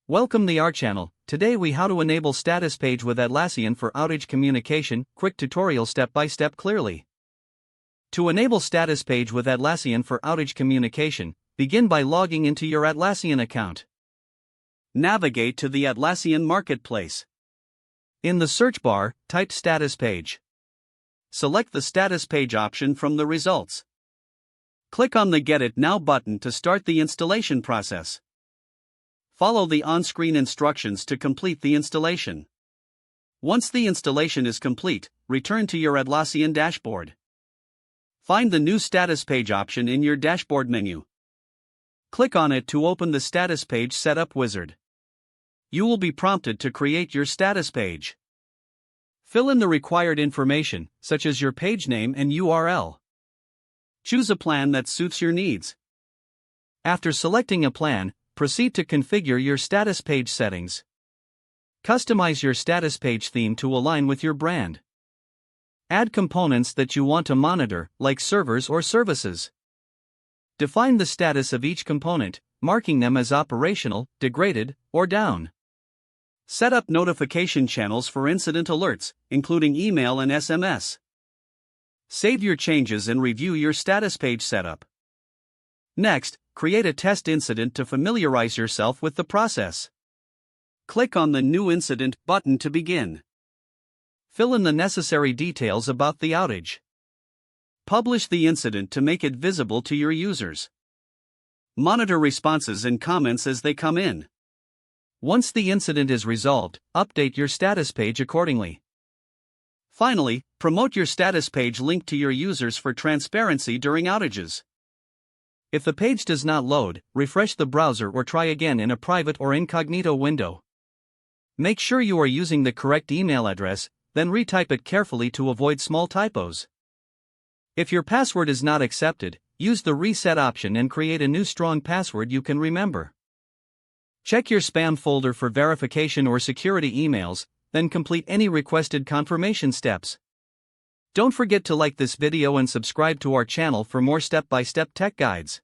Welcome to our channel. Today we how to enable Statuspage with Atlassian for outage communication. Quick tutorial step by step clearly. To enable Statuspage with Atlassian for outage communication, begin by logging into your Atlassian account. Navigate to the Atlassian marketplace. In the search bar, type Statuspage. Select the Statuspage option from the results. Click on the Get It Now button to start the installation process. Follow the on-screen instructions to complete the installation. Once the installation is complete, return to your Atlassian dashboard. Find the new Statuspage option in your dashboard menu. Click on it to open the Statuspage setup wizard. You will be prompted to create your Statuspage. Fill in the required information, such as your page name and URL. Choose a plan that suits your needs. After selecting a plan, proceed to configure your Statuspage settings. Customize your Statuspage theme to align with your brand. Add components that you want to monitor, like servers or services. Define the status of each component, marking them as operational, degraded, or down. Set up notification channels for incident alerts, including email and SMS. Save your changes and review your Statuspage setup. Next, create a test incident to familiarize yourself with the process. Click on the New Incident button to begin. Fill in the necessary details about the outage. Publish the incident to make it visible to your users. Monitor responses and comments as they come in. Once the incident is resolved, update your Statuspage accordingly. Finally, promote your Statuspage link to your users for transparency during outages. If the page does not load, refresh the browser or try again in a private or incognito window. Make sure you are using the correct email address, then retype it carefully to avoid small typos. If your password is not accepted, use the reset option and create a new strong password you can remember. Check your spam folder for verification or security emails, then complete any requested confirmation steps. Don't forget to like this video and subscribe to our channel for more step-by-step tech guides.